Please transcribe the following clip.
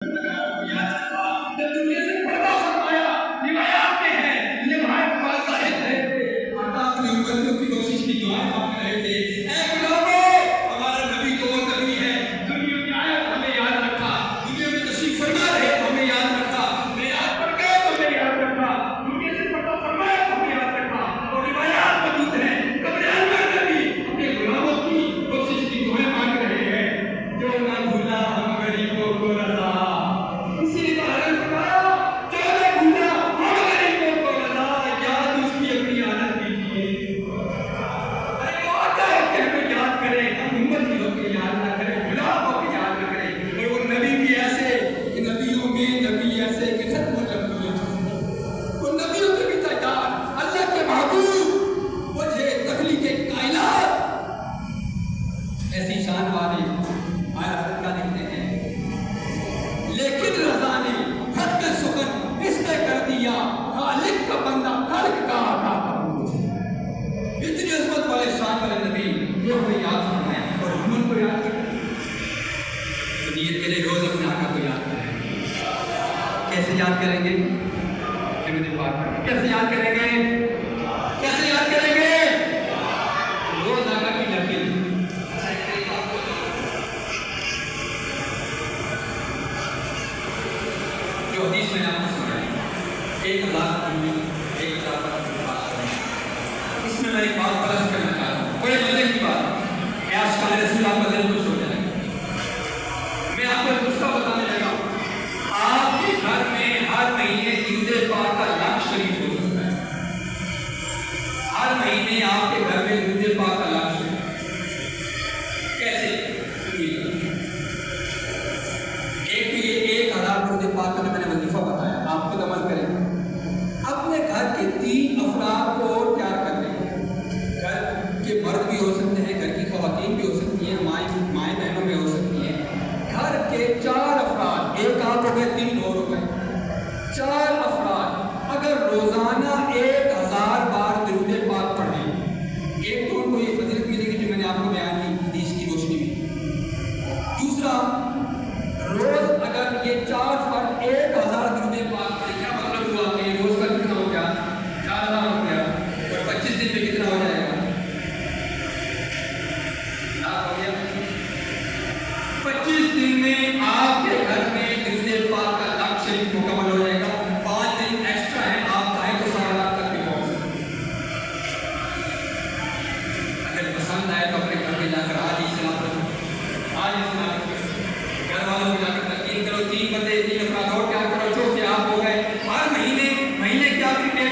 جب دنیا سے پردہ فرمایا روایات میں ہے یہ بھائی پاس ظاہر ہے آتا اپنی امتیوں کی کوشش کی دعائیں مانگ رہے تھے اے غلامو ہمارا نبی تو وہ نبی ہے دنیا میں آیا تو ہمیں یاد رکھا دنیا میں تشریف فرما رہے تو ہمیں یاد رکھا میراج پر گئے تو ہمیں یاد رکھا دنیا سے پردہ فرمایا تو ہمیں یاد رکھا اور روایات موجود ہیں قبر انور میں بھی اپنے غلاموں کی کوشش کی دعائیں مانگ رہے ہیں جو نہ بھولا ہم غریبوں کو رضا اسی طرح فرمایا جو نہ بھولا ہم غریبوں کو رضا یاد اس کی اپنی عادت کیجیے ارے وہ آتا ہے کہ ہمیں یاد کرے ہم امت کی ہو کے یاد نہ کرے غلام ہو کے یاد نہ کرے اور وہ نبی بھی ایسے کہ نبیوں میں نبی ایسے کہ ختم نبی وہ نبیوں کے بھی تعداد اللہ کے محبوب وجہ تخلیق کائنات ایسی شان والے آیات کا لکھتے ہیں لیکن رضا نے حد میں سخن اس نے کر دیا خالق کا بندہ خالق کا آقا کا مجھے اتنی عظمت والے شان والے نبی جو ہمیں یاد فرمائے اور ہم ان کو یاد کریں تو نیت کے لیے روز اپنے آقا کو یاد کریں کیسے یاد کریں گے کیسے یاد کریں گے کیسے یاد کریں گے روز آقا کی نفل جو حدیث میں نے آپ کو سنائی 1000 اس میں ایک بات پرست کرنا چاہتا ہوں بڑے مزے کی بات قیاس کا رسول آپ کا دل خوش ہو جائے میں آپ کو ایک نسخہ بتانے لگا آپ کے گھر میں ہر مہینے درود پاک کا لاکھ شریف ہو سکتا ہے ہر مہینے آپ کے گھر میں درود پاک کا لاکھ شریف کیسے ایک تو یہ 1000 درود پاک کا میں نے وظیفہ بتایا آپ خود عمل کریں اپنے گھر کے 3 افراد کو تیار کر لیں گھر کے مرد بھی ہو سکتے ہیں گھر کی خواتین بھی ہو سکتی ہیں مائیں بہنوں میں ہو سکتی ہیں گھر کے 4 افراد ایک آپ ہو گئے 3 اور ہو گئے 4 افراد اگر روزانہ 1000 بار درود پاک پڑھیں ایک تو ان کو یہ فضیلت